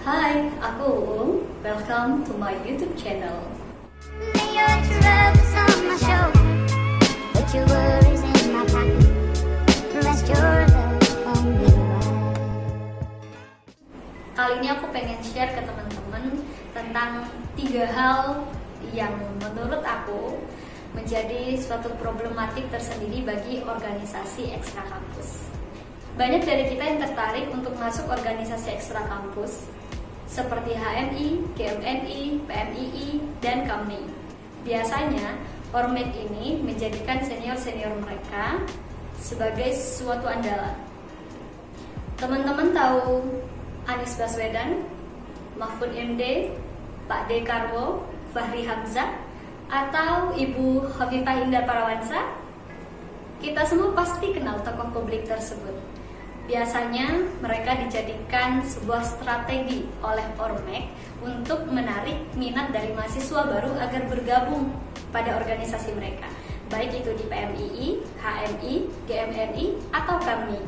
Hai, aku Uung. Welcome to my YouTube channel. Lay your troubles on my shoulder, put your worries in my pocket, rest your love on me. Kali ini aku pengen share ke teman-teman tentang 3 hal yang menurut aku menjadi suatu problematik tersendiri bagi organisasi ekstra kampus. Banyak dari kita yang tertarik untuk masuk organisasi ekstra kampus seperti HMI, GMNI, PMII, dan KAMNI. Biasanya, Ormek ini menjadikan senior-senior mereka sebagai suatu andalan. Teman-teman tahu Anies Baswedan, Mahfud MD, Pak Dekarwo, Fahri Hamzah, atau Ibu Hovifah Indar Parawansa? Kita semua pasti kenal tokoh publik tersebut. Biasanya mereka dijadikan sebuah strategi oleh Ormek untuk menarik minat dari mahasiswa baru agar bergabung pada organisasi mereka, baik itu di PMII, HMI, GMNI, atau KAMNI.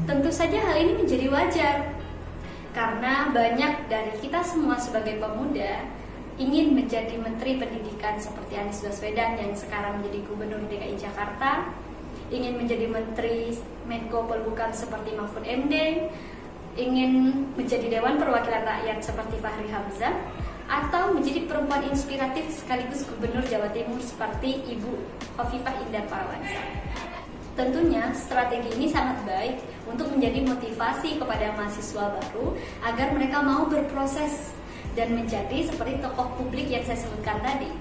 Tentu saja hal ini menjadi wajar, karena banyak dari kita semua sebagai pemuda ingin menjadi Menteri Pendidikan seperti Anies Baswedan yang sekarang menjadi Gubernur DKI Jakarta, ingin menjadi Menteri Menko Polhukam seperti Mahfud MD, ingin menjadi Dewan Perwakilan Rakyat seperti Fahri Hamzah, atau menjadi perempuan inspiratif sekaligus Gubernur Jawa Timur seperti Ibu Hovifah Indar Parawansa. Tentunya strategi ini sangat baik untuk menjadi motivasi kepada mahasiswa baru agar mereka mau berproses dan menjadi seperti tokoh publik yang saya sebutkan tadi.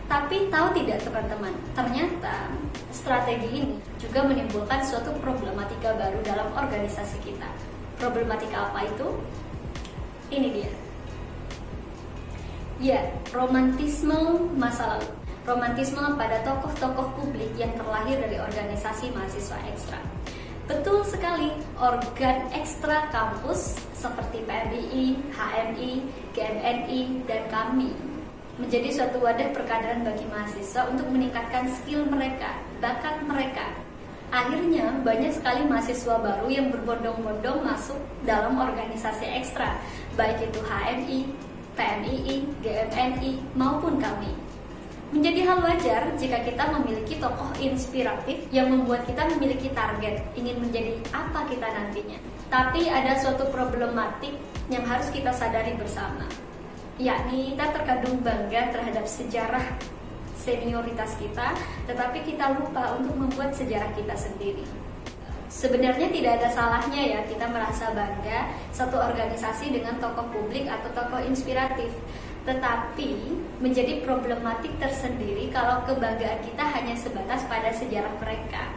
Tapi tahu tidak teman-teman, ternyata strategi ini juga menimbulkan suatu problematika baru dalam organisasi kita. Problematika apa itu? Ini dia. Ya, romantisme masa lalu. Romantisme pada tokoh-tokoh publik yang terlahir dari organisasi mahasiswa ekstra. Betul sekali, organ ekstra kampus seperti PMII, HMI, GMNI, dan KAMNI menjadi suatu wadah perkaderan bagi mahasiswa untuk meningkatkan skill mereka, bakat mereka. Akhirnya banyak sekali mahasiswa baru yang berbondong-bondong masuk dalam organisasi ekstra, baik itu HMI, PMII, GMNI, maupun KAMNI. Menjadi hal wajar jika kita memiliki tokoh inspiratif yang membuat kita memiliki target, ingin menjadi apa kita nantinya. Tapi ada suatu problematik yang harus kita sadari bersama, yakni kita terkadang bangga terhadap sejarah senioritas kita, tetapi kita lupa untuk membuat sejarah kita sendiri. Sebenarnya tidak ada salahnya ya kita merasa bangga satu organisasi dengan tokoh publik atau tokoh inspiratif, tetapi menjadi problematik tersendiri kalau kebanggaan kita hanya sebatas pada sejarah mereka.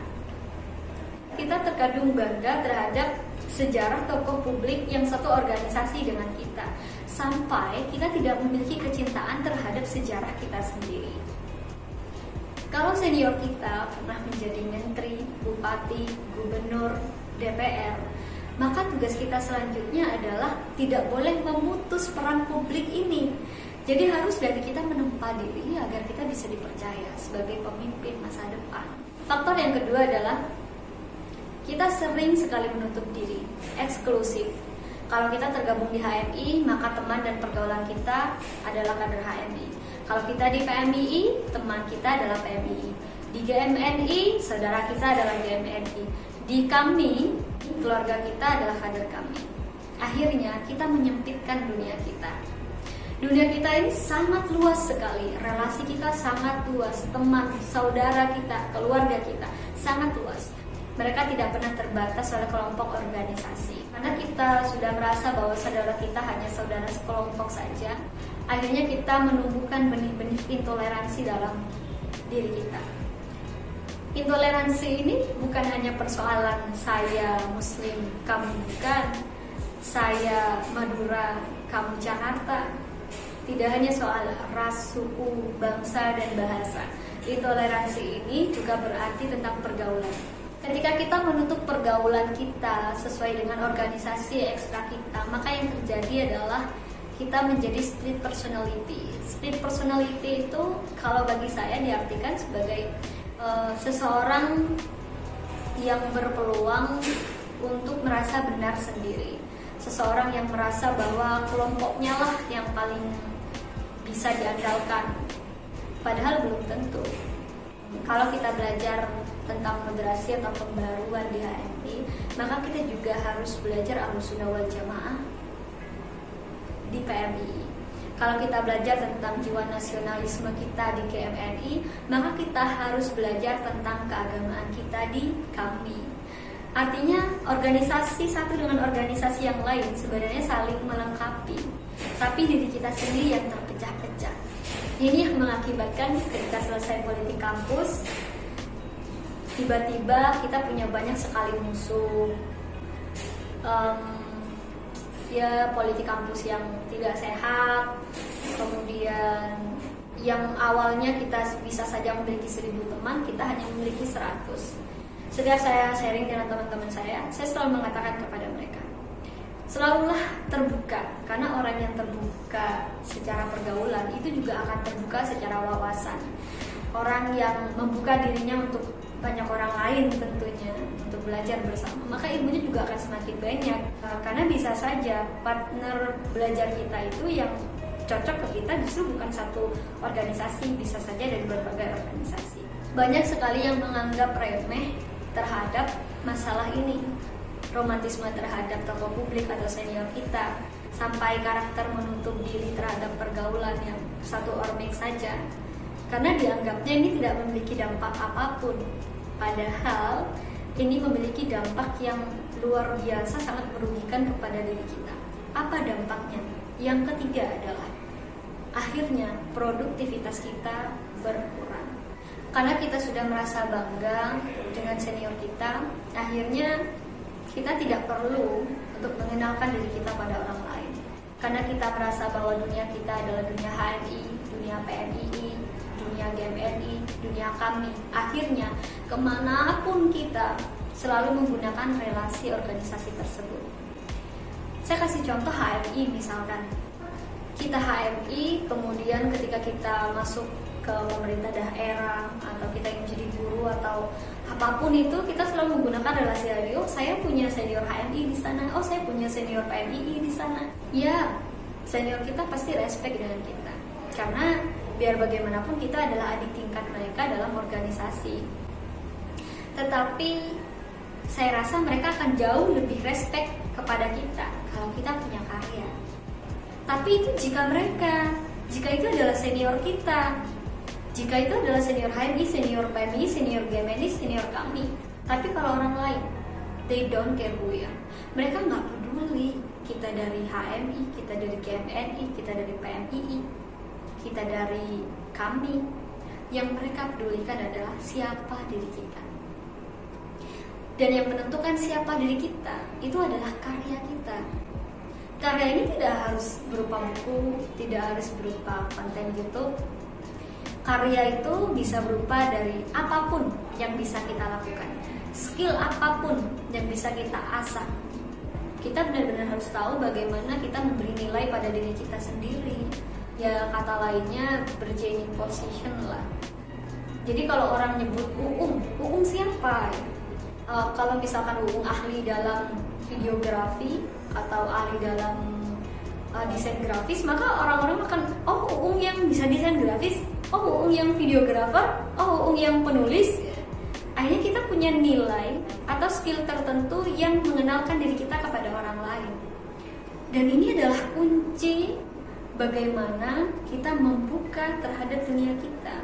Kita terkadang bangga terhadap sejarah tokoh publik yang satu organisasi dengan kita, sampai kita tidak memiliki kecintaan terhadap sejarah kita sendiri. Kalau senior kita pernah menjadi menteri, bupati, gubernur, DPR, maka tugas kita selanjutnya adalah tidak boleh memutus peran publik ini. Jadi harus dari kita menempa diri agar kita bisa dipercaya sebagai pemimpin masa depan. Faktor yang kedua adalah kita sering sekali menutup diri, eksklusif. Kalau kita tergabung di HMI, maka teman dan pergaulan kita adalah kader HMI. Kalau kita di PMII, teman kita adalah PMII. Di GMNI, saudara kita adalah GMNI. Di KAMNI, keluarga kita adalah kader KAMNI. Akhirnya kita menyempitkan dunia kita. Dunia kita ini sangat luas sekali, relasi kita sangat luas, teman, saudara kita, keluarga kita sangat luas. Mereka tidak pernah terbatas oleh kelompok organisasi. Karena kita sudah merasa bahwa saudara kita hanya saudara sekelompok saja, akhirnya kita menumbuhkan benih-benih intoleransi dalam diri kita. Intoleransi ini bukan hanya persoalan saya Muslim, kamu bukan, saya Madura, kamu Jakarta. Tidak hanya soal ras, suku, bangsa, dan bahasa. Intoleransi ini juga berarti tentang pergaulan. Ketika kita menutup pergaulan kita sesuai dengan organisasi ekstra kita, maka yang terjadi adalah kita menjadi split personality. Split personality itu kalau bagi saya diartikan sebagai seseorang yang berpeluang untuk merasa benar sendiri, seseorang yang merasa bahwa kelompoknya lah yang paling bisa diandalkan, padahal belum tentu. Kalau kita belajar tentang moderasi atau pembaruan di HMI, maka kita juga harus belajar Ahlussunnah wal Jamaah di PMI. Kalau kita belajar tentang jiwa nasionalisme kita di GMNI, maka kita harus belajar tentang keagamaan kita di KAMI. Artinya organisasi satu dengan organisasi yang lain sebenarnya saling melengkapi, tapi diri kita sendiri yang terpecah-pecah. Ini yang mengakibatkan ketika selesai politik kampus, tiba-tiba kita punya banyak sekali musuh. Ya, politik kampus yang tidak sehat, kemudian yang awalnya kita bisa saja memiliki 1000 teman, kita hanya memiliki 100. Setiap saya sharing dengan teman-teman saya selalu mengatakan kepada mereka, selalulah terbuka, karena orang yang terbuka secara pergaulan itu juga akan terbuka secara wawasan. Orang yang membuka dirinya untuk banyak orang lain tentunya untuk belajar bersama, maka ilmunya juga akan semakin banyak. Karena bisa saja partner belajar kita itu yang cocok ke kita justru bukan satu organisasi, bisa saja dari berbagai organisasi. Banyak sekali yang menganggap remeh terhadap masalah ini, romantisme terhadap tokoh publik atau senior kita, sampai karakter menutup diri terhadap pergaulan yang satu ormek saja, karena dianggapnya ini tidak memiliki dampak apapun. Padahal ini memiliki dampak yang luar biasa, sangat merugikan kepada diri kita. Apa dampaknya? Yang ketiga adalah akhirnya produktivitas kita berkurang. Karena kita sudah merasa bangga dengan senior kita, akhirnya kita tidak perlu untuk mengenalkan diri kita pada orang lain. Karena kita merasa bahwa dunia kita adalah dunia HMI, dunia PMII, dunia GMNI, dunia KAMI. Akhirnya kemanapun kita selalu menggunakan relasi organisasi tersebut. Saya kasih contoh HMI misalkan. Kita HMI, kemudian ketika kita masuk ke pemerintah daerah atau kita ingin menjadi guru atau apapun itu, kita selalu menggunakan relasi radio. Saya punya senior HMI di sana, oh saya punya senior PMII di sana. Ya, senior kita pasti respect dengan kita, karena biar bagaimanapun kita adalah adik tingkat mereka dalam organisasi. Tetapi saya rasa mereka akan jauh lebih respect kepada kita kalau kita punya karya. Tapi itu jika itu adalah senior kita, jika itu adalah senior HMI, senior PMI, senior GMNI, senior KAMI. Tapi kalau orang lain, they don't care who we are. Mereka nggak peduli kita dari HMI, kita dari GMNI, kita dari PMII, kita dari KAMI. Yang mereka pedulikan adalah siapa diri kita. Dan yang menentukan siapa diri kita itu adalah karya kita. Karya ini tidak harus berupa buku, tidak harus berupa konten YouTube. Karya itu bisa berupa dari apapun yang bisa kita lakukan, skill apapun yang bisa kita asah. Kita benar-benar harus tahu bagaimana kita memberi nilai pada diri kita sendiri. Ya, kata lainnya bergaining position lah. Jadi kalau orang nyebut Uung siapa? Kalau misalkan Uung ahli dalam videografi atau ahli dalam desain grafis, maka orang-orang akan, oh Uung yang bisa desain grafis, oh Uung yang videografer, oh Uung yang penulis. Akhirnya kita punya nilai atau skill tertentu yang mengenalkan diri kita kepada orang lain. Dan ini adalah kunci bagaimana kita membuka terhadap dunia kita.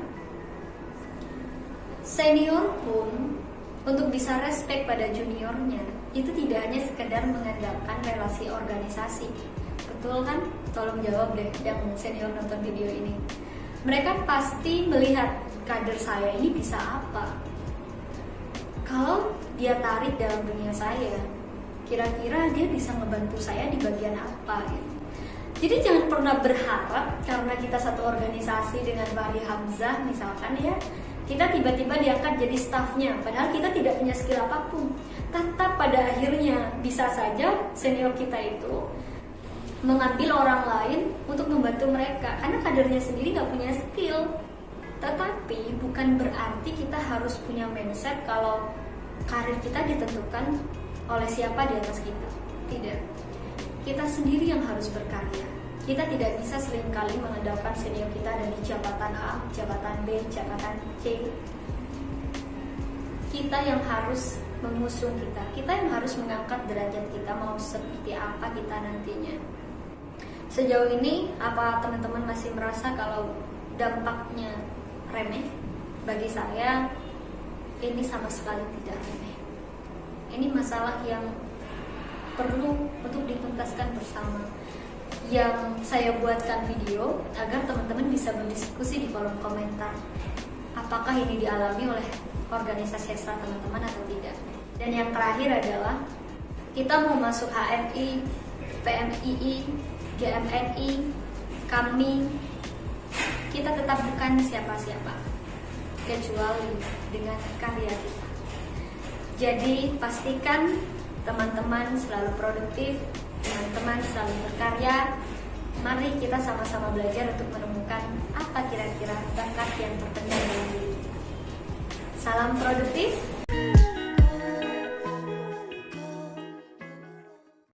Senior pun untuk bisa respect pada juniornya itu tidak hanya sekedar mengandalkan relasi organisasi. Betul kan? Tolong jawab deh yang senior nonton video ini. Mereka pasti melihat kader saya ini bisa apa. Kalau dia tarik dalam dunia saya, kira-kira dia bisa ngebantu saya di bagian apa gitu. Jadi jangan pernah berharap karena kita satu organisasi dengan Fahri Hamzah misalkan ya, kita tiba-tiba diangkat jadi stafnya, padahal kita tidak punya skill apapun. Tetap pada akhirnya bisa saja senior kita itu mengambil orang lain untuk membantu mereka, karena kadernya sendiri nggak punya skill. Tetapi bukan berarti kita harus punya mindset kalau karir kita ditentukan oleh siapa di atas kita. Tidak. kita sendiri yang harus berkarya. Kita tidak bisa seringkali mengandalkan senior kita dari jabatan A, jabatan B, jabatan C. Kita yang harus mengusung kita yang harus mengangkat derajat kita mau seperti apa kita nantinya. Sejauh ini, apa teman-teman masih merasa kalau dampaknya remeh? Bagi saya, ini sama sekali tidak remeh. Ini masalah yang perlu untuk dituntaskan bersama. Yang saya buatkan video agar teman-teman bisa berdiskusi di kolom komentar. Apakah ini dialami oleh organisasi ekstra teman-teman atau tidak? Dan yang terakhir adalah kita mau masuk HMI, PMII, GMNI, KAMNI, kita tetap bukan siapa-siapa kecuali dengan karya kita. Jadi pastikan teman-teman selalu produktif, teman-teman selalu berkarya. Mari kita sama-sama belajar untuk menemukan apa kira-kira bakat yang terpendam dalam diri kita. Salam produktif.